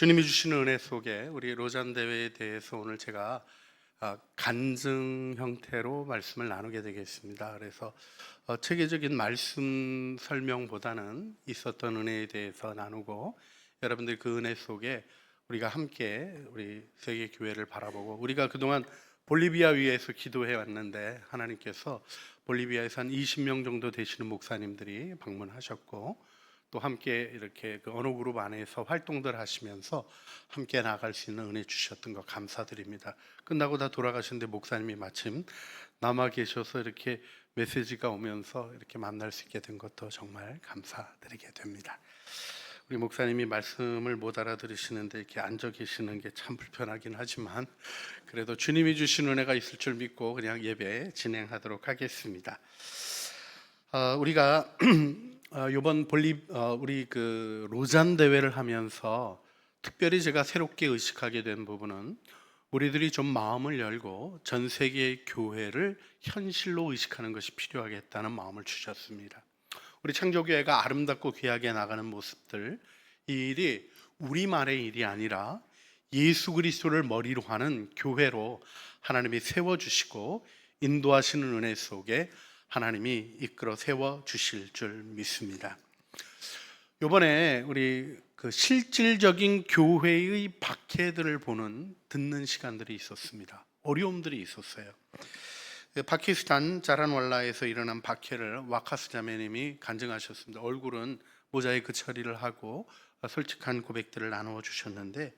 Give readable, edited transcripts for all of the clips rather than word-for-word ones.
주님이 주시는 은혜 속에 우리 로잔 대회에 대해서 오늘 제가 간증 형태로 말씀을 나누게 되겠습니다. 그래서 체계적인 말씀 설명보다는 있었던 은혜에 대해서 나누고, 여러분들 그 은혜 속에 우리가 함께 우리 세계 교회를 바라보고, 우리가 그동안 볼리비아 위에서 기도해 왔는데 하나님께서 볼리비아에서 한 20명 정도 되시는 목사님들이 방문하셨고, 또 함께 이렇게 그 언어 그룹 안에서 활동들 하시면서 함께 나아갈 수 있는 은혜 주셨던 거 감사드립니다. 끝나고 다 돌아가셨는데 목사님이 마침 남아 계셔서 이렇게 메시지가 오면서 이렇게 만날 수 있게 된 것도 정말 감사드리게 됩니다. 우리 목사님이 말씀을 못 알아들으시는데 이렇게 앉아 계시는 게 참 불편하긴 하지만, 그래도 주님이 주신 은혜가 있을 줄 믿고 그냥 예배 진행하도록 하겠습니다. 우리가 이번 우리 그 로잔 대회를 하면서 특별히 제가 새롭게 의식하게 된 부분은, 우리들이 좀 마음을 열고 전 세계 교회를 현실로 의식하는 것이 필요하겠다는 마음을 주셨습니다. 우리 창조교회가 아름답고 귀하게 나가는 모습들, 이 일이 우리만의 일이 아니라 예수 그리스도를 머리로 하는 교회로 하나님이 세워주시고 인도하시는 은혜 속에 하나님이 이끌어 세워 주실 줄 믿습니다. 이번에 우리 그 실질적인 교회의 박해들을 듣는 시간들이 있었습니다. 어려움들이 있었어요. 파키스탄 자란왈라에서 일어난 박해를 와카스 자매님이 간증하셨습니다. 얼굴은 모자이크 처리를 하고 솔직한 고백들을 나누어 주셨는데,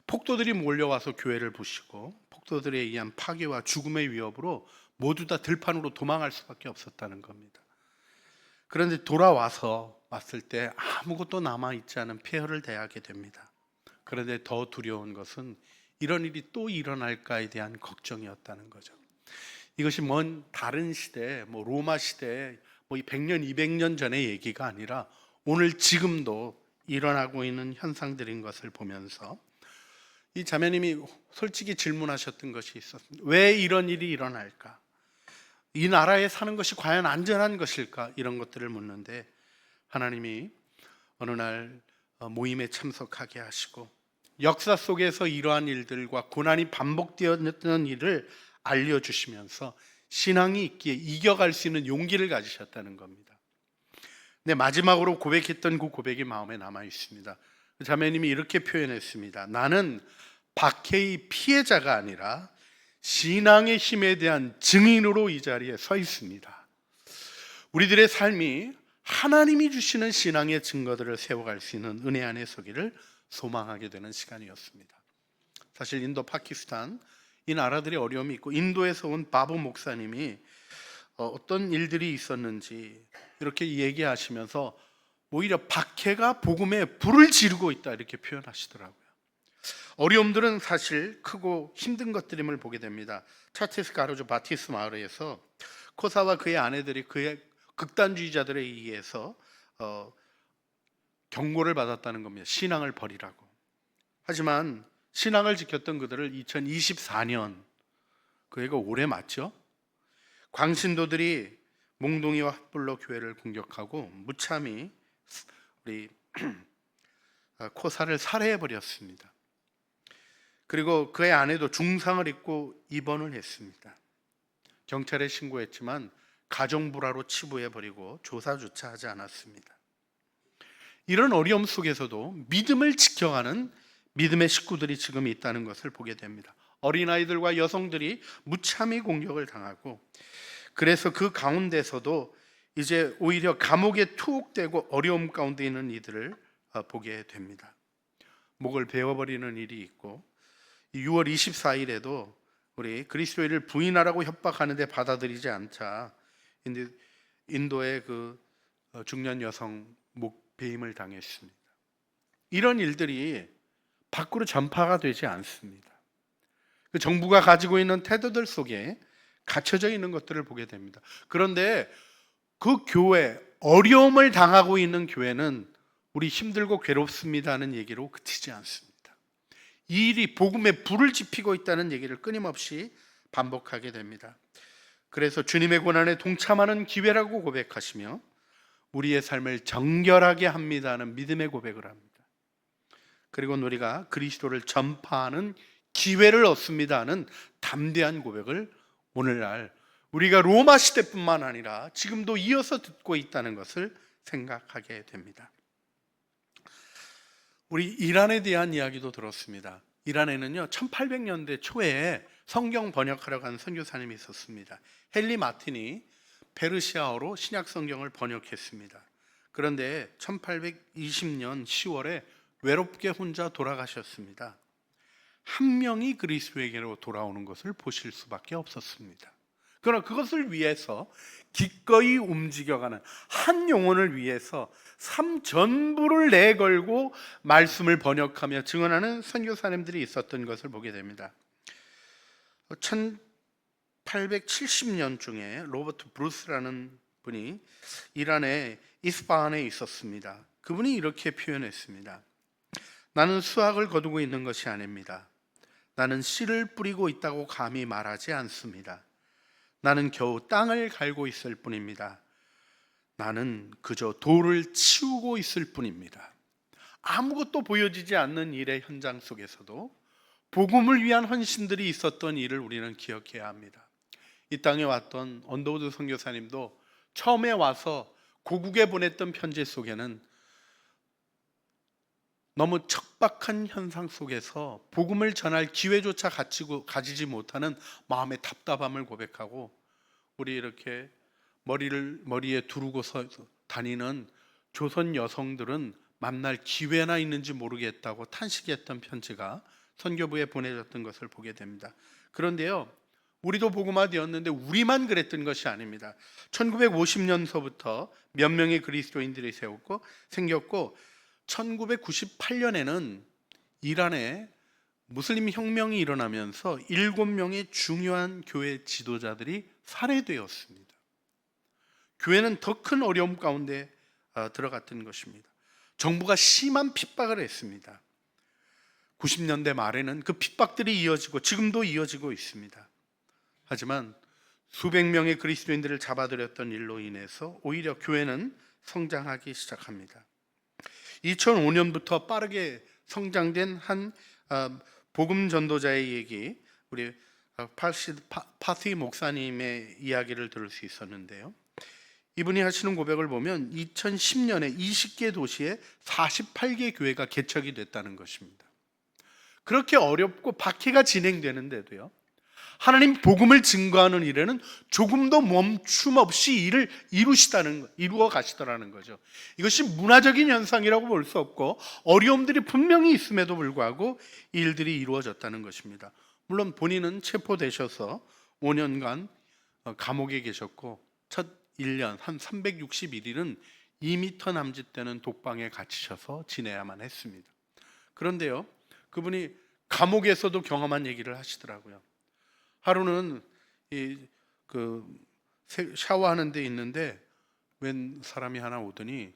폭도들이 몰려와서 교회를 부시고 폭도들에 의한 파괴와 죽음의 위협으로 모두 다 들판으로 도망할 수밖에 없었다는 겁니다. 그런데 돌아와서 왔을 때 아무것도 남아있지 않은 폐허를 대하게 됩니다. 그런데 더 두려운 것은 이런 일이 또 일어날까에 대한 걱정이었다는 거죠. 이것이 먼 다른 시대, 로마 시대, 100년, 200년 전의 얘기가 아니라 오늘 지금도 일어나고 있는 현상들인 것을 보면서 이 자매님이 솔직히 질문하셨던 것이 있었습니다. 왜 이런 일이 일어날까? 이 나라에 사는 것이 과연 안전한 것일까? 이런 것들을 묻는데, 하나님이 어느 날 모임에 참석하게 하시고 역사 속에서 이러한 일들과 고난이 반복되었던 일을 알려주시면서 신앙이 있기에 이겨갈 수 있는 용기를 가지셨다는 겁니다. 근데 마지막으로 고백했던 그 고백이 마음에 남아 있습니다. 자매님이 이렇게 표현했습니다. 나는 박해의 피해자가 아니라 신앙의 힘에 대한 증인으로 이 자리에 서 있습니다. 우리들의 삶이 하나님이 주시는 신앙의 증거들을 세워갈 수 있는 은혜 안에 서기를 소망하게 되는 시간이었습니다. 사실 인도, 파키스탄 이 나라들이 어려움이 있고, 인도에서 온 바보 목사님이 어떤 일들이 있었는지 이렇게 얘기하시면서 오히려 박해가 복음에 불을 지르고 있다 이렇게 표현하시더라고요. 어려움들은 사실 크고 힘든 것들임을 보게 됩니다. 차티스 가르조 바티스 마을에서 코사와 그의 아내들이 그의 극단주의자들에 의해서 경고를 받았다는 겁니다. 신앙을 버리라고. 하지만 신앙을 지켰던 그들을 2024년, 그 해가 올해 맞죠? 광신도들이 몽둥이와 핫불로 교회를 공격하고 무참히 우리 코사를 살해해 버렸습니다. 그리고 그의 아내도 중상을 입고 입원을 했습니다. 경찰에 신고했지만 가정불화로 치부해버리고 조사조차 하지 않았습니다. 이런 어려움 속에서도 믿음을 지켜가는 믿음의 식구들이 지금 있다는 것을 보게 됩니다. 어린아이들과 여성들이 무참히 공격을 당하고, 그래서 그 가운데서도 이제 오히려 감옥에 투옥되고 어려움 가운데 있는 이들을 보게 됩니다. 목을 베어버리는 일이 있고, 6월 24일에도 우리 그리스도인을 부인하라고 협박하는데 받아들이지 않자 인도의 그 중년 여성 목 베임을 당했습니다. 이런 일들이 밖으로 전파가 되지 않습니다. 그 정부가 가지고 있는 태도들 속에 갇혀져 있는 것들을 보게 됩니다. 그런데 그 교회, 어려움을 당하고 있는 교회는 우리 힘들고 괴롭습니다는 얘기로 그치지 않습니다. 이 일이 복음에 불을 지피고 있다는 얘기를 끊임없이 반복하게 됩니다. 그래서 주님의 고난에 동참하는 기회라고 고백하시며 우리의 삶을 정결하게 합니다는 믿음의 고백을 합니다. 그리고 우리가 그리스도를 전파하는 기회를 얻습니다는 담대한 고백을 오늘날 우리가 로마 시대뿐만 아니라 지금도 이어서 듣고 있다는 것을 생각하게 됩니다. 우리 이란에 대한 이야기도 들었습니다. 이란에는요 1800년대 초에 성경 번역하러 간 선교사님이 있었습니다. 헨리 마틴이 페르시아어로 신약 성경을 번역했습니다. 그런데 1820년 10월에 외롭게 혼자 돌아가셨습니다. 한 명이 그리스도에게로 돌아오는 것을 보실 수밖에 없었습니다. 그러나 그것을 위해서 기꺼이 움직여가는 한 영혼을 위해서 삶 전부를 내걸고 말씀을 번역하며 증언하는 선교사님들이 있었던 것을 보게 됩니다. 1870년 중에 로버트 브루스라는 분이 이란의 이스파한에 있었습니다. 그분이 이렇게 표현했습니다. 나는 수확을 거두고 있는 것이 아닙니다. 나는 씨를 뿌리고 있다고 감히 말하지 않습니다. 나는 겨우 땅을 갈고 있을 뿐입니다. 나는 그저 돌을 치우고 있을 뿐입니다. 아무것도 보여지지 않는 일의 현장 속에서도 복음을 위한 헌신들이 있었던 일을 우리는 기억해야 합니다. 이 땅에 왔던 언더우드 선교사님도 처음에 와서 고국에 보냈던 편지 속에는 너무 척박한 현상 속에서 복음을 전할 기회조차 가지지 못하는 마음의 답답함을 고백하고, 우리 이렇게 머리에 두르고서 다니는 조선 여성들은 만날 기회나 있는지 모르겠다고 탄식했던 편지가 선교부에 보내졌던 것을 보게 됩니다. 그런데요, 우리도 복음화 되었는데 우리만 그랬던 것이 아닙니다. 1950년서부터 몇 명의 그리스도인들이 생겼고 1998년에는 이란에 무슬림 혁명이 일어나면서 7명의 중요한 교회 지도자들이 살해되었습니다. 교회는 더 큰 어려움 가운데 들어갔던 것입니다. 정부가 심한 핍박을 했습니다. 90년대 말에는 그 핍박들이 이어지고 지금도 이어지고 있습니다. 하지만 수백 명의 그리스도인들을 잡아들였던 일로 인해서 오히려 교회는 성장하기 시작합니다. 2005년부터 빠르게 성장된 한 복음 전도자의 얘기, 우리 파티 목사님의 이야기를 들을 수 있었는데요. 이분이 하시는 고백을 보면 2010년에 20개 도시에 48개 교회가 개척이 됐다는 것입니다. 그렇게 어렵고 박해가 진행되는데도요, 하나님 복음을 증거하는 일에는 조금도 멈춤 없이 일을 이루어 가시더라는 거죠. 이것이 문화적인 현상이라고 볼 수 없고 어려움들이 분명히 있음에도 불구하고 이 일들이 이루어졌다는 것입니다. 물론 본인은 체포되셔서 5년간 감옥에 계셨고 첫 1년 한 361일은 2m 남짓되는 독방에 갇히셔서 지내야만 했습니다. 그런데요, 그분이 감옥에서도 경험한 얘기를 하시더라고요. 하루는 샤워하는 데 있는데 웬 사람이 하나 오더니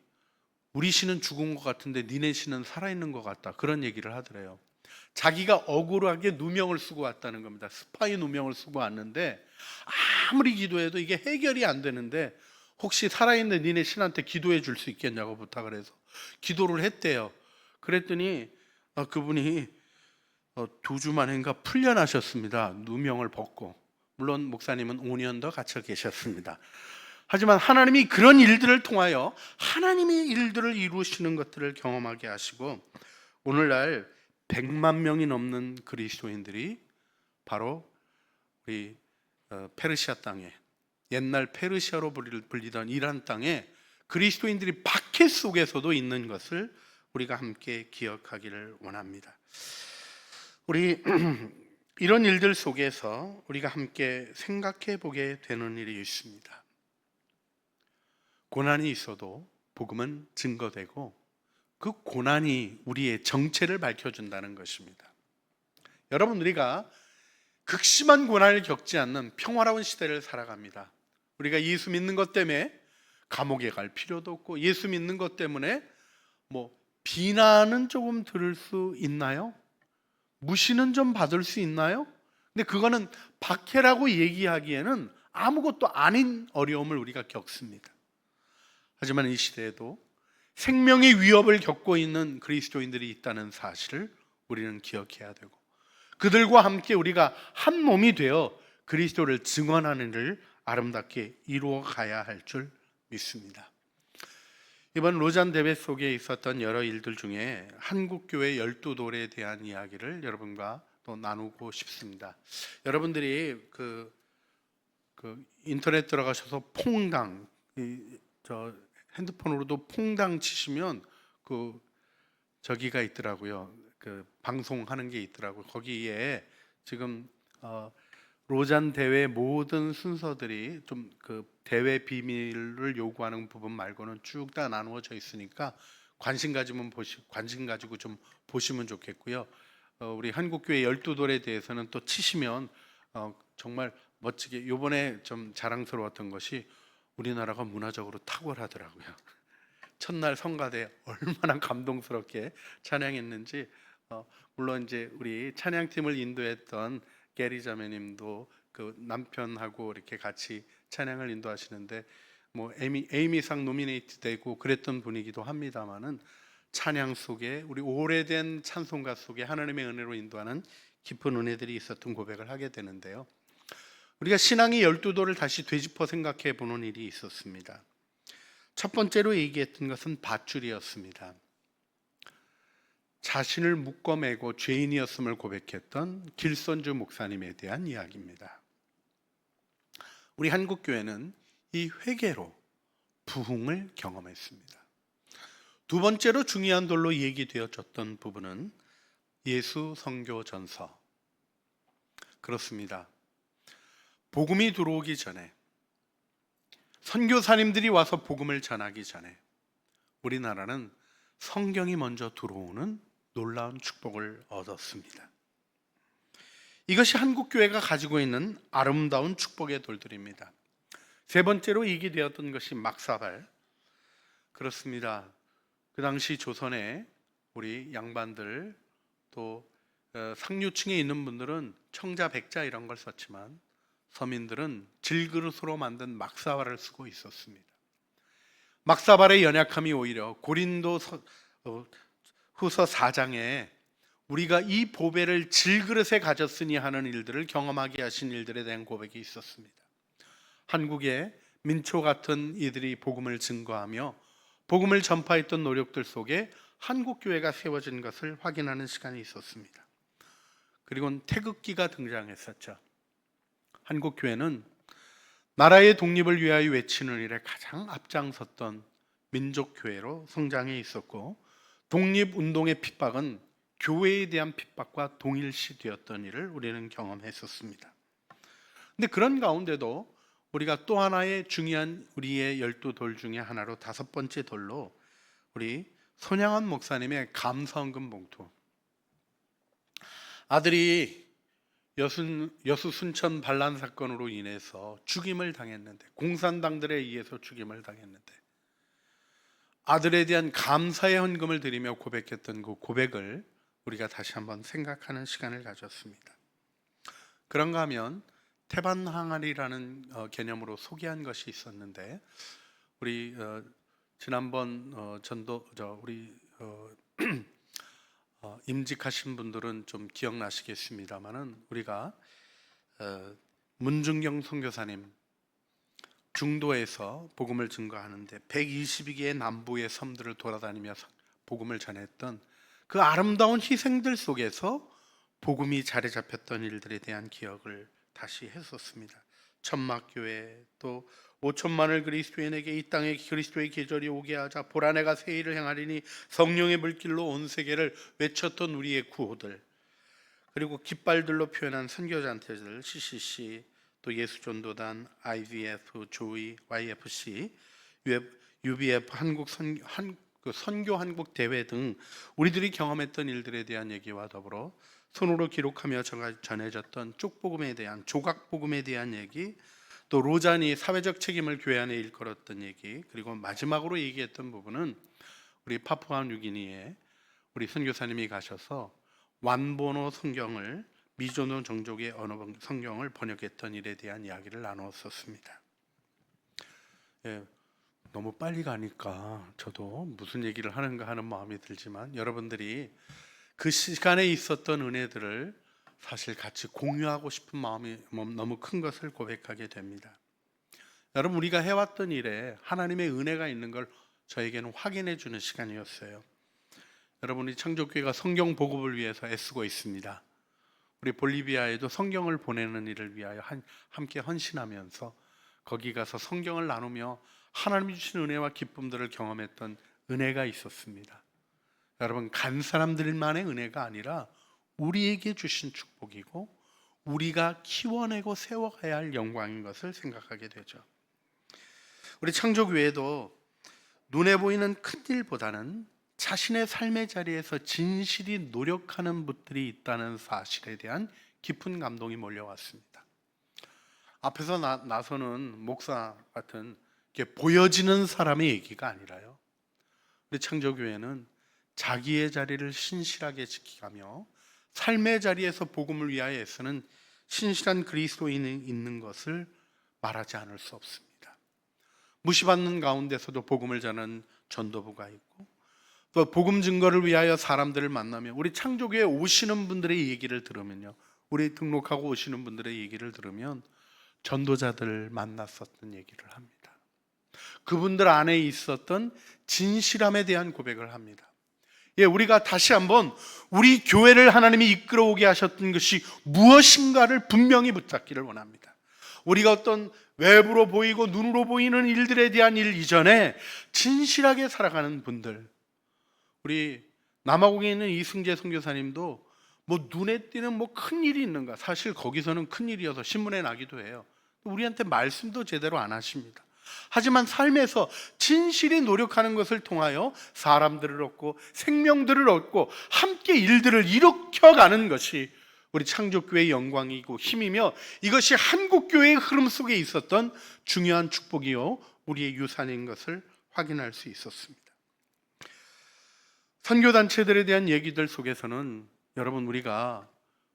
우리 씨는 죽은 것 같은데 니네 씨는 살아있는 것 같다, 그런 얘기를 하더래요. 자기가 억울하게 누명을 쓰고 왔다는 겁니다. 스파이 누명을 쓰고 왔는데 아무리 기도해도 이게 해결이 안 되는데 혹시 살아있는 니네 신한테 기도해 줄 수 있겠냐고 부탁을 해서 기도를 했대요. 그랬더니 그분이 2주 만인가 풀려나셨습니다. 누명을 벗고. 물론 목사님은 5년 더 갇혀 계셨습니다. 하지만 하나님이 그런 일들을 통하여 하나님의 일들을 이루시는 것들을 경험하게 하시고, 오늘날 100만 명이 넘는 그리스도인들이 바로 우리 페르시아 땅에, 옛날 페르시아로 불리던 이란 땅에 그리스도인들이 박해 속에서도 있는 것을 우리가 함께 기억하기를 원합니다. 우리 이런 일들 속에서 우리가 함께 생각해 보게 되는 일이 있습니다. 고난이 있어도 복음은 증거되고 그 고난이 우리의 정체를 밝혀준다는 것입니다. 여러분, 우리가 극심한 고난을 겪지 않는 평화로운 시대를 살아갑니다. 우리가 예수 믿는 것 때문에 감옥에 갈 필요도 없고, 예수 믿는 것 때문에 비난은 조금 들을 수 있나요? 무시는 좀 받을 수 있나요? 근데 그거는 박해라고 얘기하기에는 아무것도 아닌 어려움을 우리가 겪습니다. 하지만 이 시대에도 생명의 위협을 겪고 있는 그리스도인들이 있다는 사실을 우리는 기억해야 되고, 그들과 함께 우리가 한 몸이 되어 그리스도를 증언하는 일을 아름답게 이루어 가야 할 줄 믿습니다. 이번 로잔 대회 속에 있었던 여러 일들 중에 한국교회 12돌에 대한 이야기를 여러분과 또 나누고 싶습니다. 여러분들이 그 인터넷 들어가셔서 퐁당, 핸드폰으로도 퐁당 치시면 저기가 있더라고요. 방송하는 게 있더라고요. 거기에 지금 로잔 대회 모든 순서들이 좀 대회 비밀을 요구하는 부분 말고는 쭉 다 나누어져 있으니까 관심 가지고 좀 보시면 좋겠고요. 우리 한국교회 12돌에 대해서는 또 치시면 정말 멋지게, 요번에 좀 자랑스러웠던 것이 우리나라가 문화적으로 탁월하더라고요. 첫날 성가대 얼마나 감동스럽게 찬양했는지, 물론 이제 우리 찬양팀을 인도했던 게리 자매님도 그 남편하고 이렇게 같이 찬양을 인도하시는데 뭐 에이미상 노미네이트 되고 그랬던 분이기도 합니다만은, 찬양 속에 우리 오래된 찬송가 속에 하나님의 은혜로 인도하는 깊은 은혜들이 있었던 고백을 하게 되는데요. 우리가 신앙의 12도를 다시 되짚어 생각해 보는 일이 있었습니다. 첫 번째로 얘기했던 것은 밧줄이었습니다. 자신을 묶어매고 죄인이었음을 고백했던 길선주 목사님에 대한 이야기입니다. 우리 한국교회는 이 회개로 부흥을 경험했습니다. 두 번째로 중요한 돌로 얘기되어졌던 부분은 예수 선교 전서. 그렇습니다. 복음이 들어오기 전에, 선교사님들이 와서 복음을 전하기 전에 우리나라는 성경이 먼저 들어오는 놀라운 축복을 얻었습니다. 이것이 한국교회가 가지고 있는 아름다운 축복의 돌들입니다. 세 번째로 얘기되었던 것이 막사발. 그렇습니다. 그 당시 조선에 우리 양반들, 또 상류층에 있는 분들은 청자, 백자 이런 걸 썼지만 서민들은 질그릇으로 만든 막사발을 쓰고 있었습니다. 막사발의 연약함이 오히려 고린도 후서 4장에 우리가 이 보배를 질그릇에 가졌으니 하는 일들을 경험하게 하신 일들에 대한 고백이 있었습니다. 한국의 민초 같은 이들이 복음을 증거하며 복음을 전파했던 노력들 속에 한국교회가 세워진 것을 확인하는 시간이 있었습니다. 그리고 태극기가 등장했었죠. 한국교회는 나라의 독립을 위하여 외치는 일에 가장 앞장섰던 민족교회로 성장해 있었고, 독립운동의 핍박은 교회에 대한 핍박과 동일시되었던 일을 우리는 경험했었습니다. 근데 그런 가운데도 우리가 또 하나의 중요한 우리의 12돌 중에 하나로 다섯 번째 돌로 우리 손양원 목사님의 감사헌금 봉투. 아들이 여수 순천 반란 사건으로 인해서 죽임을 당했는데, 공산당들에 의해서 죽임을 당했는데 아들에 대한 감사의 헌금을 드리며 고백했던 그 고백을 우리가 다시 한번 생각하는 시간을 가졌습니다. 그런가 하면 태반 항아리라는 개념으로 소개한 것이 있었는데, 우리 지난번 임직하신 분들은 좀 기억나시겠습니다만은, 우리가 문중경 선교사님 중도에서 복음을 증거하는데 122개의 남부의 섬들을 돌아다니며 복음을 전했던 그 아름다운 희생들 속에서 복음이 자리 잡혔던 일들에 대한 기억을 다시 했었습니다. 천막교회, 또 5천만을 그리스도인에게 이 땅에 그리스도의 계절이 오게 하자 보라 내가 새 일을 행하리니 성령의 물길로 온 세계를 외쳤던 우리의 구호들, 그리고 깃발들로 표현한 선교단체들 CCC, 또 예수전도단, IVF, 조이, YFC, UBF, 선교 한국 대회 등 우리들이 경험했던 일들에 대한 얘기와 더불어 손으로 기록하며 전해졌던 쪽복음에 대한, 조각복음에 대한 얘기, 또 로잔이 사회적 책임을 교회 안에 일컬었던 얘기, 그리고 마지막으로 얘기했던 부분은 우리 파푸아 뉴기니에 우리 선교사님이 가셔서 완본어 성경을, 미존어 종족의 언어 성경을 번역했던 일에 대한 이야기를 나누었었습니다. 너무 빨리 가니까 저도 무슨 얘기를 하는가 하는 마음이 들지만, 여러분들이 그 시간에 있었던 은혜들을 사실 같이 공유하고 싶은 마음이 너무 큰 것을 고백하게 됩니다. 여러분, 우리가 해왔던 일에 하나님의 은혜가 있는 걸 저에게는 확인해 주는 시간이었어요. 여러분이 창조교회가 성경 보급을 위해서 애쓰고 있습니다. 우리 볼리비아에도 성경을 보내는 일을 위하여 함께 헌신하면서 거기 가서 성경을 나누며 하나님이 주신 은혜와 기쁨들을 경험했던 은혜가 있었습니다. 여러분, 간 사람들만의 은혜가 아니라 우리에게 주신 축복이고 우리가 키워내고 세워가야 할 영광인 것을 생각하게 되죠. 우리 창조교회도 눈에 보이는 큰 일보다는 자신의 삶의 자리에서 진실이 노력하는 분들이 있다는 사실에 대한 깊은 감동이 몰려왔습니다. 앞에서 나서는 목사 같은 보여지는 사람의 얘기가 아니라요, 우리 창조교회는 자기의 자리를 신실하게 지키며 삶의 자리에서 복음을 위하여 애쓰는 신실한 그리스도인이 있는 것을 말하지 않을 수 없습니다. 무시받는 가운데서도 복음을 전하는 전도부가 있고, 또 복음 증거를 위하여 사람들을 만나며 우리 창조교회에 오시는 분들의 얘기를 들으면요, 우리 등록하고 오시는 분들의 얘기를 들으면 전도자들 만났었던 얘기를 합니다. 그분들 안에 있었던 진실함에 대한 고백을 합니다. 우리가 다시 한번 우리 교회를 하나님이 이끌어오게 하셨던 것이 무엇인가를 분명히 붙잡기를 원합니다. 우리가 어떤 외부로 보이고 눈으로 보이는 일들에 대한 일 이전에 진실하게 살아가는 분들, 우리 남아공에 있는 이승재 선교사님도 눈에 띄는 큰 일이 있는가, 사실 거기서는 큰 일이어서 신문에 나기도 해요. 우리한테 말씀도 제대로 안 하십니다. 하지만 삶에서 진실히 노력하는 것을 통하여 사람들을 얻고 생명들을 얻고 함께 일들을 일으켜가는 것이 우리 창조교회의 영광이고 힘이며, 이것이 한국교회의 흐름 속에 있었던 중요한 축복이요 우리의 유산인 것을 확인할 수 있었습니다. 선교단체들에 대한 얘기들 속에서는 여러분, 우리가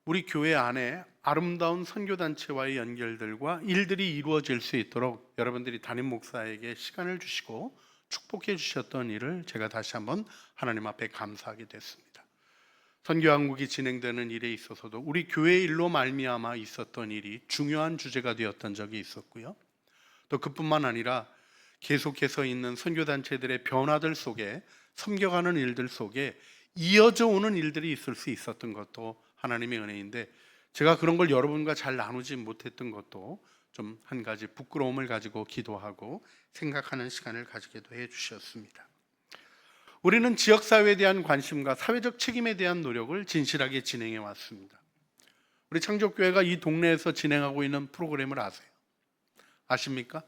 우리 교회 안에 아름다운 선교단체와의 연결들과 일들이 이루어질 수 있도록 여러분들이 담임 목사에게 시간을 주시고 축복해 주셨던 일을 제가 다시 한번 하나님 앞에 감사하게 됐습니다. 선교왕국이 진행되는 일에 있어서도 우리 교회 일로 말미암아 있었던 일이 중요한 주제가 되었던 적이 있었고요, 또 그뿐만 아니라 계속해서 있는 선교단체들의 변화들 속에, 섬겨가는 일들 속에 이어져 오는 일들이 있을 수 있었던 것도 하나님의 은혜인데, 제가 그런 걸 여러분과 잘 나누지 못했던 것도 좀 한 가지 부끄러움을 가지고 기도하고 생각하는 시간을 가지게도 해주셨습니다. 우리는 지역사회에 대한 관심과 사회적 책임에 대한 노력을 진실하게 진행해 왔습니다. 우리 창조교회가 이 동네에서 진행하고 있는 프로그램을 아세요? 아십니까?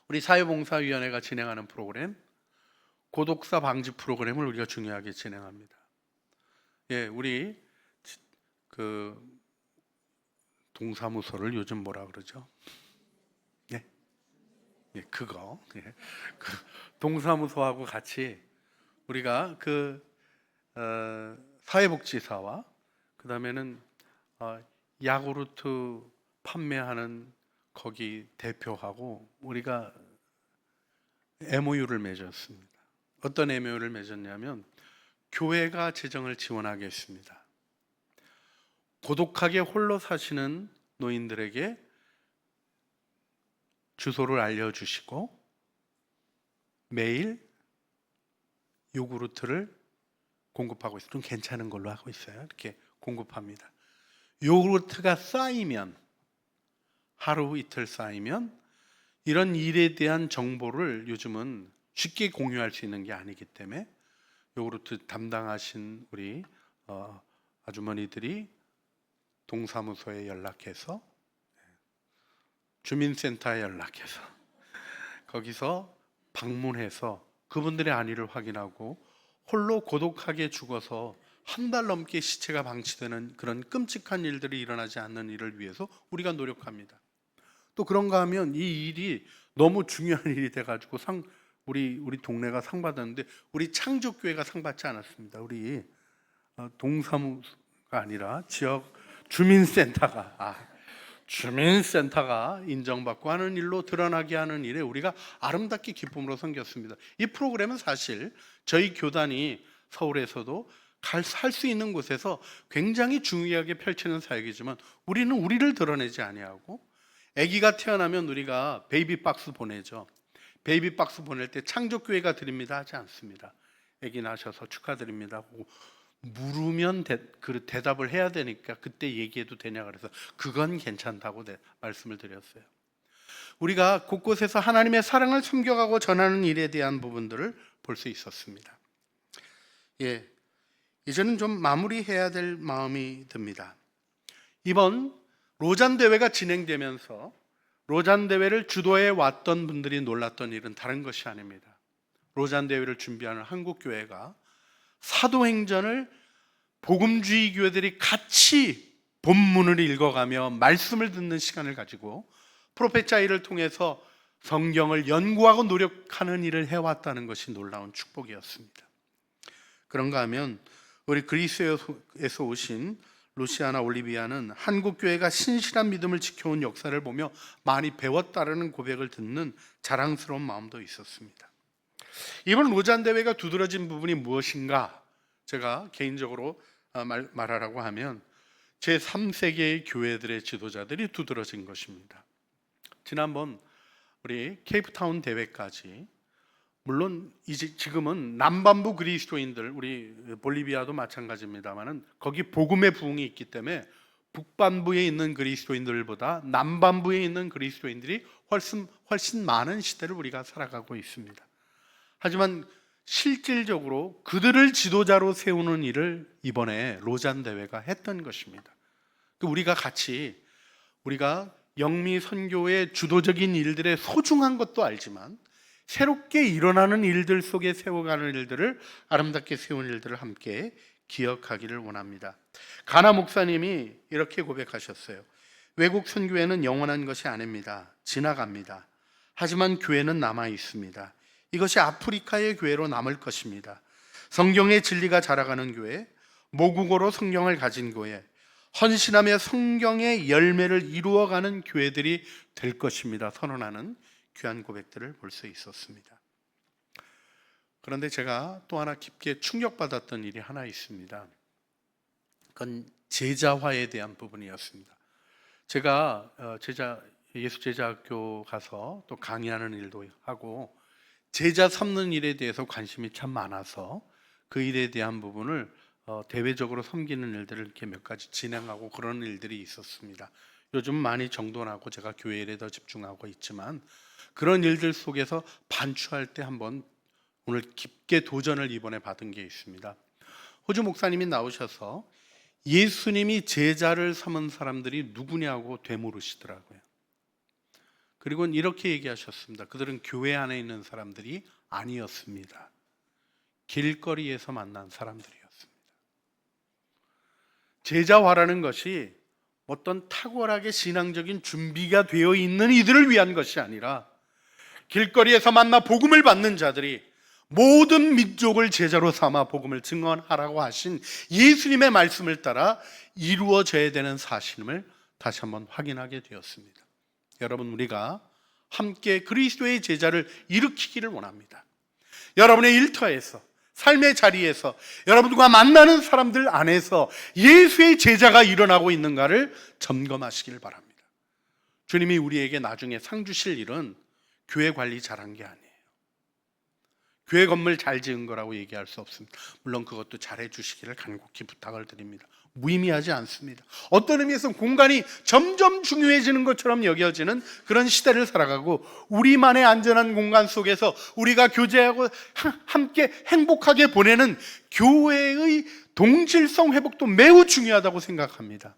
우리 사회봉사위원회가 진행하는 프로그램, 고독사 방지 프로그램을 우리가 중요하게 진행합니다. 우리 동사무소를 요즘 뭐라 그러죠? 그거. 동사무소하고 같이 우리가 사회복지사와 그 다음에는 야구르트 판매하는 거기 대표하고 우리가 MOU를 맺었습니다. 어떤 MOU를 맺었냐면, 교회가 재정을 지원하겠습니다. 고독하게 홀로 사시는 노인들에게 주소를 알려주시고 매일 요구르트를 공급하고 있어요. 좀 괜찮은 걸로 하고 있어요. 이렇게 공급합니다. 요구르트가 쌓이면, 하루 이틀 쌓이면 이런 일에 대한 정보를 요즘은 쉽게 공유할 수 있는 게 아니기 때문에 요구르트 담당하신 우리 아주머니들이 동사무소에 연락해서, 주민센터에 연락해서 거기서 방문해서 그분들의 안위를 확인하고, 홀로 고독하게 죽어서 한 달 넘게 시체가 방치되는 그런 끔찍한 일들이 일어나지 않는 일을 위해서 우리가 노력합니다. 또 그런가 하면 이 일이 너무 중요한 일이 돼가지고 우리 동네가 상 받았는데, 우리 창조교회가 상 받지 않았습니다. 우리 동사무가 아니라 지역 주민센터가 주민센터가 인정받고 하는 일로 드러나게 하는 일에 우리가 아름답게 기쁨으로 섬겼습니다. 이 프로그램은 사실 저희 교단이 서울에서도 할 수 있는 곳에서 굉장히 중요하게 펼치는 사역이지만 우리는 우리를 드러내지 아니하고, 아기가 태어나면 우리가 베이비박스 보내죠. 베이비박스 보낼 때 창조교회가 드립니다 하지 않습니다. 아기 낳으셔서 축하드립니다 하고 물으면 대답을 해야 되니까 그때 얘기해도 되냐 그래서 그건 괜찮다고 말씀을 드렸어요. 우리가 곳곳에서 하나님의 사랑을 숨겨가고 전하는 일에 대한 부분들을 볼 수 있었습니다. 이제는 좀 마무리해야 될 마음이 듭니다. 이번 로잔 대회가 진행되면서 로잔 대회를 주도해 왔던 분들이 놀랐던 일은 다른 것이 아닙니다. 로잔 대회를 준비하는 한국 교회가 사도행전을 복음주의 교회들이 같이 본문을 읽어가며 말씀을 듣는 시간을 가지고 프로페자이를 통해서 성경을 연구하고 노력하는 일을 해왔다는 것이 놀라운 축복이었습니다. 그런가 하면 우리 그리스에서 오신 루시아나 올리비아는 한국 교회가 신실한 믿음을 지켜온 역사를 보며 많이 배웠다라는 고백을 듣는 자랑스러운 마음도 있었습니다. 이번 로잔 대회가 두드러진 부분이 무엇인가? 제가 개인적으로 말하라고 하면 제3세계의 교회들의 지도자들이 두드러진 것입니다. 지난번 우리 케이프타운 대회까지, 물론 지금은 남반부 그리스도인들, 우리 볼리비아도 마찬가지입니다만은 거기 복음의 부흥이 있기 때문에 북반부에 있는 그리스도인들보다 남반부에 있는 그리스도인들이 훨씬 많은 시대를 우리가 살아가고 있습니다. 하지만 실질적으로 그들을 지도자로 세우는 일을 이번에 로잔 대회가 했던 것입니다. 우리가 영미 선교의 주도적인 일들의 소중한 것도 알지만 새롭게 일어나는 일들 속에 세워가는 일들을, 아름답게 세운 일들을 함께 기억하기를 원합니다. 가나 목사님이 이렇게 고백하셨어요. 외국 선교회는 영원한 것이 아닙니다. 지나갑니다. 하지만 교회는 남아 있습니다. 이것이 아프리카의 교회로 남을 것입니다. 성경의 진리가 자라가는 교회, 모국어로 성경을 가진 교회, 헌신하며 성경의 열매를 이루어가는 교회들이 될 것입니다. 선언하는 귀한 고백들을 볼 수 있었습니다. 그런데 제가 또 하나 깊게 충격받았던 일이 하나 있습니다. 그건 제자화에 대한 부분이었습니다. 제가 예수제자학교 가서 또 강의하는 일도 하고 제자 삼는 일에 대해서 관심이 참 많아서 그 일에 대한 부분을 대외적으로 섬기는 일들을 이렇게 몇 가지 진행하고 그런 일들이 있었습니다. 요즘 많이 정돈하고 제가 교회 일에 더 집중하고 있지만 그런 일들 속에서 반추할 때 한번 오늘 깊게 도전을 이번에 받은 게 있습니다. 호주 목사님이 나오셔서 예수님이 제자를 삼은 사람들이 누구냐고 되물으시더라고요. 그리고 이렇게 얘기하셨습니다. 그들은 교회 안에 있는 사람들이 아니었습니다. 길거리에서 만난 사람들이었습니다. 제자화라는 것이 어떤 탁월하게 신앙적인 준비가 되어 있는 이들을 위한 것이 아니라 길거리에서 만나 복음을 받는 자들이 모든 민족을 제자로 삼아 복음을 증언하라고 하신 예수님의 말씀을 따라 이루어져야 되는 사실임을 다시 한번 확인하게 되었습니다. 여러분, 우리가 함께 그리스도의 제자를 일으키기를 원합니다. 여러분의 일터에서, 삶의 자리에서, 여러분과 만나는 사람들 안에서 예수의 제자가 일어나고 있는가를 점검하시길 바랍니다. 주님이 우리에게 나중에 상 주실 일은 교회 관리 잘한 게 아니에요. 교회 건물 잘 지은 거라고 얘기할 수 없습니다. 물론 그것도 잘해 주시기를 간곡히 부탁을 드립니다. 무의미하지 않습니다. 어떤 의미에서 공간이 점점 중요해지는 것처럼 여겨지는 그런 시대를 살아가고, 우리만의 안전한 공간 속에서 우리가 교제하고 함께 행복하게 보내는 교회의 동질성 회복도 매우 중요하다고 생각합니다.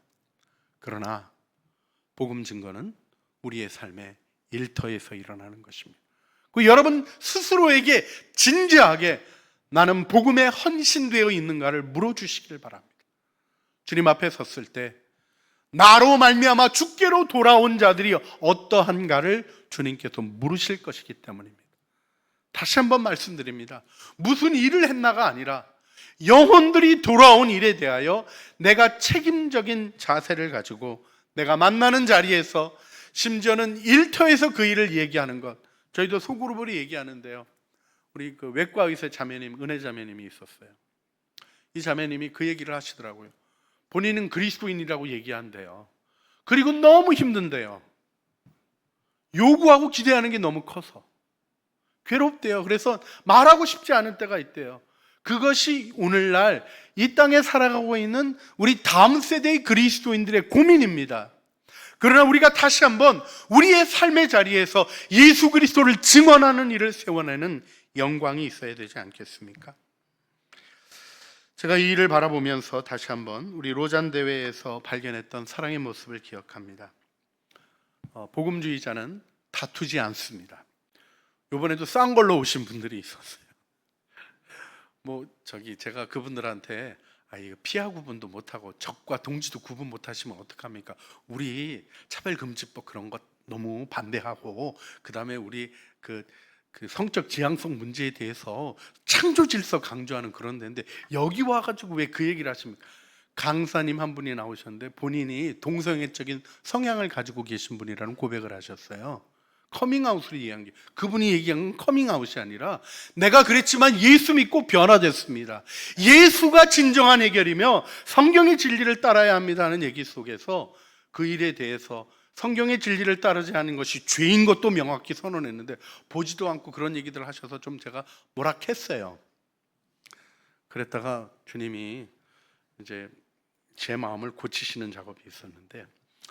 그러나 복음 증거는 우리의 삶의 일터에서 일어나는 것입니다. 그 여러분 스스로에게 진지하게 나는 복음에 헌신되어 있는가를 물어주시길 바랍니다. 주님 앞에 섰을 때 나로 말미암아 주께로 돌아온 자들이 어떠한가를 주님께서 물으실 것이기 때문입니다. 다시 한번 말씀드립니다. 무슨 일을 했나가 아니라 영혼들이 돌아온 일에 대하여 내가 책임적인 자세를 가지고 내가 만나는 자리에서, 심지어는 일터에서 그 일을 얘기하는 것. 저희도 소그룹으로 얘기하는데요, 우리 그 외과 의사 자매님, 은혜 자매님이 있었어요. 이 자매님이 그 얘기를 하시더라고요. 본인은 그리스도인이라고 얘기한대요. 그리고 너무 힘든데요, 요구하고 기대하는 게 너무 커서 괴롭대요. 그래서 말하고 싶지 않을 때가 있대요. 그것이 오늘날 이 땅에 살아가고 있는 우리 다음 세대의 그리스도인들의 고민입니다. 그러나 우리가 다시 한번 우리의 삶의 자리에서 예수 그리스도를 증언하는 일을 세워내는 영광이 있어야 되지 않겠습니까? 제가 이 일을 바라보면서 다시 한번 우리 로잔 대회에서 발견했던 사랑의 모습을 기억합니다. 복음주의자는 다투지 않습니다. 이번에도 싼 걸로 오신 분들이 있었어요. 제가 그분들한테 이거 피하 구분도 못하고 적과 동지도 구분 못하시면 어떡합니까? 우리 차별금지법 그런 것 너무 반대하고, 그 다음에 우리 그 성적 지향성 문제에 대해서 창조 질서 강조하는 그런 데인데 여기 와가지고 왜 그 얘기를 하십니까? 강사님 한 분이 나오셨는데 본인이 동성애적인 성향을 가지고 계신 분이라는 고백을 하셨어요. 커밍아웃을 얘기한 게, 그분이 얘기한 건 커밍아웃이 아니라 내가 그랬지만 예수 믿고 변화됐습니다, 예수가 진정한 해결이며 성경의 진리를 따라야 합니다 하는 얘기 속에서 그 일에 대해서 성경의 진리를 따르지 않은 것이 죄인 것도 명확히 선언했는데 보지도 않고 그런 얘기들 하셔서 좀 제가 뭐락했어요. 그랬다가 주님이 이제 제 마음을 고치시는 작업이 있었는데,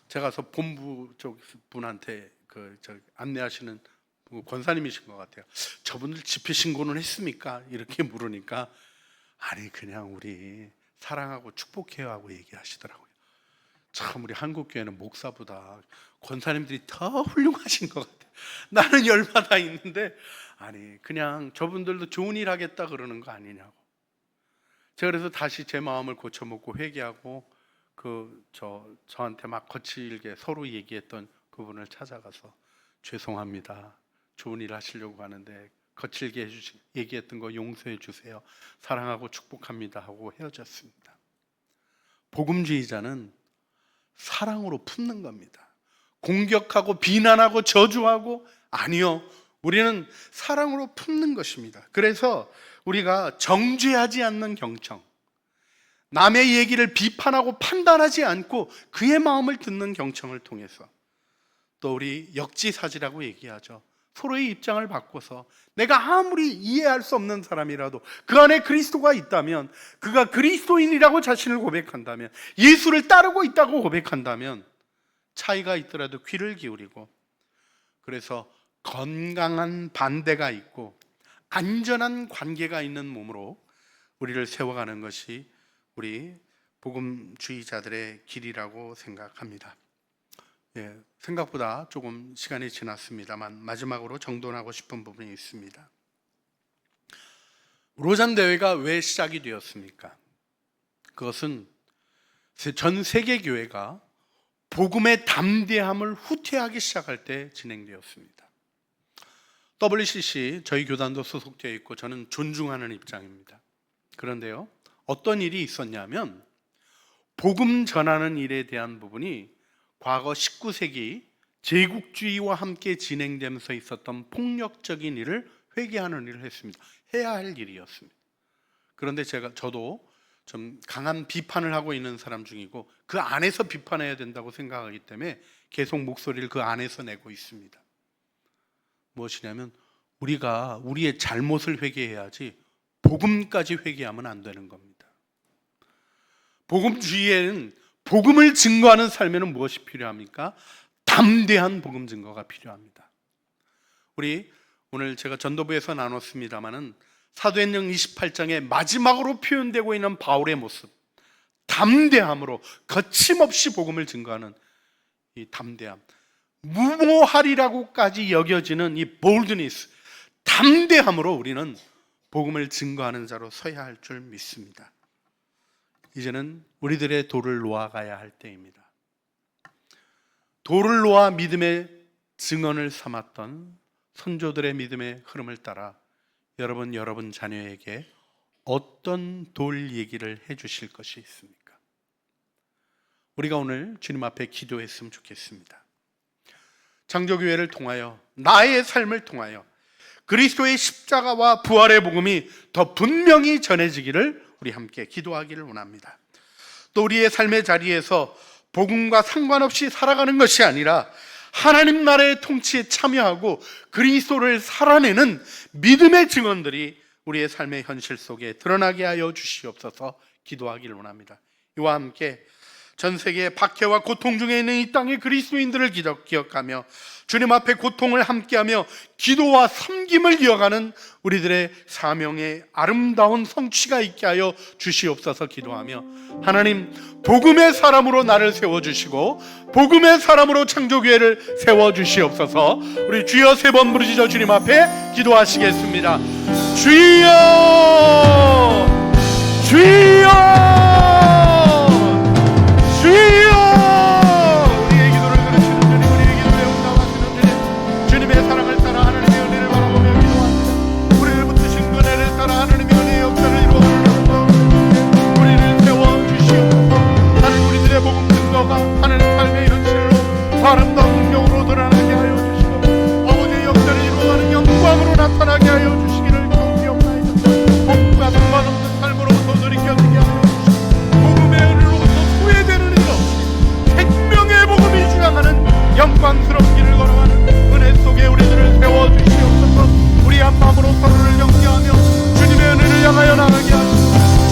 제가 가서 본부 쪽 분한테 안내하시는 권사님이신 것 같아요. 저분들 집회 신고는 했습니까? 이렇게 물으니까 아니 그냥 우리 사랑하고 축복해요 하고 얘기하시더라고요. 참 우리 한국교회는 목사보다 권사님들이 더 훌륭하신 것 같아요. 나는 열받아 있는데 아니 그냥 저분들도 좋은 일 하겠다 그러는 거 아니냐고. 제가 그래서 다시 제 마음을 고쳐먹고 회개하고 저한테 막 거칠게 서로 얘기했던 그분을 찾아가서 죄송합니다, 좋은 일 하시려고 하는데 거칠게 얘기했던 거 용서해 주세요, 사랑하고 축복합니다 하고 헤어졌습니다. 복음주의자는 사랑으로 품는 겁니다. 공격하고 비난하고 저주하고 아니요, 우리는 사랑으로 품는 것입니다. 그래서 우리가 정죄하지 않는 경청, 남의 얘기를 비판하고 판단하지 않고 그의 마음을 듣는 경청을 통해서, 또 우리 역지사지라고 얘기하죠. 서로의 입장을 바꿔서 내가 아무리 이해할 수 없는 사람이라도 그 안에 그리스도가 있다면, 그가 그리스도인이라고 자신을 고백한다면, 예수를 따르고 있다고 고백한다면 차이가 있더라도 귀를 기울이고, 그래서 건강한 반대가 있고 안전한 관계가 있는 몸으로 우리를 세워가는 것이 우리 복음주의자들의 길이라고 생각합니다. 생각보다 조금 시간이 지났습니다만 마지막으로 정돈하고 싶은 부분이 있습니다. 로잔 대회가 왜 시작이 되었습니까? 그것은 전 세계 교회가 복음의 담대함을 후퇴하기 시작할 때 진행되었습니다. WCC 저희 교단도 소속되어 있고 저는 존중하는 입장입니다. 그런데요, 어떤 일이 있었냐면 복음 전하는 일에 대한 부분이 과거 19세기 제국주의와 함께 진행되면서 있었던 폭력적인 일을 회개하는 일을 했습니다. 해야 할 일이었습니다. 그런데 저도 좀 강한 비판을 하고 있는 사람 중이고 그 안에서 비판해야 된다고 생각하기 때문에 계속 목소리를 그 안에서 내고 있습니다. 무엇이냐면 우리가 우리의 잘못을 회개해야지 복음까지 회개하면 안 되는 겁니다. 복음주의에는 복음을 증거하는 삶에는 무엇이 필요합니까? 담대한 복음 증거가 필요합니다. 우리 오늘 제가 전도부에서 나눴습니다마는 사도행전 28장에 마지막으로 표현되고 있는 바울의 모습, 담대함으로 거침없이 복음을 증거하는 이 담대함, 무모하리라고까지 여겨지는 이 boldness, 담대함으로 우리는 복음을 증거하는 자로 서야 할 줄 믿습니다. 이제는 우리들의 도를 놓아가야 할 때입니다. 도를 놓아 믿음의 증언을 삼았던 선조들의 믿음의 흐름을 따라 여러분 자녀에게 어떤 돌 얘기를 해주실 것이 있습니까? 우리가 오늘 주님 앞에 기도했으면 좋겠습니다. 창조교회를 통하여, 나의 삶을 통하여 그리스도의 십자가와 부활의 복음이 더 분명히 전해지기를 우리 함께 기도하기를 원합니다. 또 우리의 삶의 자리에서 복음과 상관없이 살아가는 것이 아니라 하나님 나라의 통치에 참여하고 그리스도를 살아내는 믿음의 증언들이 우리의 삶의 현실 속에 드러나게 하여 주시옵소서 기도하기를 원합니다. 이와 함께 전 세계의 박해와 고통 중에 있는 이 땅의 그리스도인들을 기억하며 주님 앞에 고통을 함께하며 기도와 섬김을 이어가는 우리들의 사명의 아름다운 성취가 있게 하여 주시옵소서 기도하며, 하나님 복음의 사람으로 나를 세워주시고 복음의 사람으로 창조교회를 세워주시옵소서. 우리 주여 세 번 부르짖어 주님 앞에 기도하시겠습니다. 주여 주여 주여. 우리의 기도를 들으시는 주님, 우리의 기도에 응답하시는 주님, 주님의 사랑을 따라 하나님의 은혜를 바라보며 기도합니다. 우리를 붙드신 은혜를 따라 하나님의 은혜의 역사를 이루어가는 우리를 세워주시옵소서. 하나님 우리들의 복음 증거가 하나님 삶의 현실로 아름다운 능력으로 드러나게 하여 주시고 아버지의 역사를 이루어가는 영광으로 나타나게 하여 주시기를 기옵나이다. 복음과 상관없는 삶으로부터 돌이켜지게 하여 주시고 복음의 은혜로부터 후회되는 일 없이 생명의 복음이 주장하는 영광스러운 길을 걸어가는 은혜 속에 우리들을 세워주시옵소서. 우리 한 마음으로 서로를 영기하며 주님의 은혜를 향하여 나가게 하시고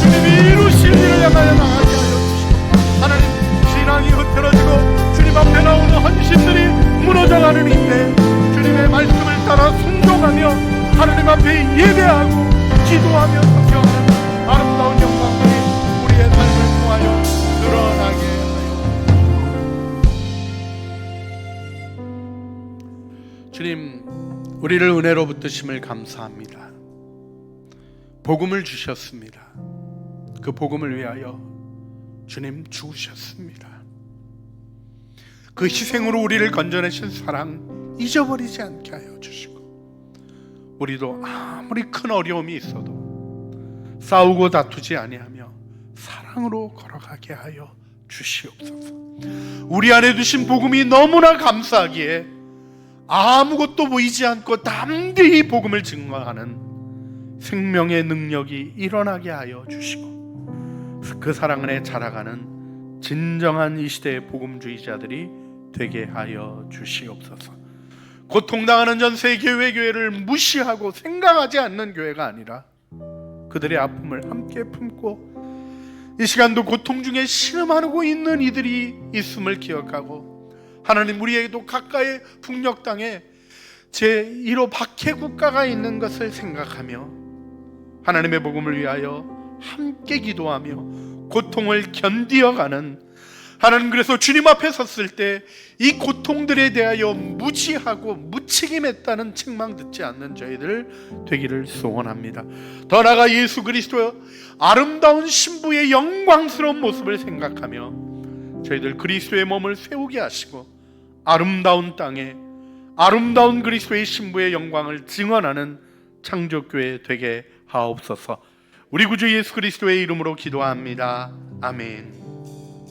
주님이 이루실 일을 향하여 나가게 하여 주시고, 하나님 신앙이 흐트러지고 주님 앞에 나오는 헌신들이 무너져가는 이때 주님의 말씀을 따라 순종하며 하나님 앞에 예배하고 기도하며 성경하는 아름다운 영광들이 우리의 삶을 통하여 드러나게 하여 주님, 우리를 은혜로 붙드심을 감사합니다. 복음을 주셨습니다. 그 복음을 위하여 주님 죽으셨습니다. 그 희생으로 우리를 건져내신 사랑 잊어버리지 않게 하여 주시고, 우리도 아무리 큰 어려움이 있어도 싸우고 다투지 아니하며 사랑으로 걸어가게 하여 주시옵소서. 우리 안에 두신 복음이 너무나 감사하기에 아무것도 보이지 않고 담대히 복음을 증거하는 생명의 능력이 일어나게 하여 주시고, 그 사랑 안에 자라가는 진정한 이 시대의 복음주의자들이 되게 하여 주시옵소서. 고통당하는 전 세계의 교회를 무시하고 생각하지 않는 교회가 아니라 그들의 아픔을 함께 품고 이 시간도 고통 중에 신음하고 있는 이들이 있음을 기억하고, 하나님 우리에게도 가까이 북녘 땅에 제1호 박해 국가가 있는 것을 생각하며 하나님의 복음을 위하여 함께 기도하며 고통을 견디어가는, 하나님 그래서 주님 앞에 섰을 때 이 고통들에 대하여 무지하고 무책임했다는 책망 듣지 않는 저희들 되기를 소원합니다. 더 나아가 예수 그리스도의 아름다운 신부의 영광스러운 모습을 생각하며 저희들 그리스도의 몸을 세우게 하시고 아름다운 땅에 아름다운 그리스도의 신부의 영광을 증언하는 창조교회 되게 하옵소서. 우리 구주 예수 그리스도의 이름으로 기도합니다. 아멘.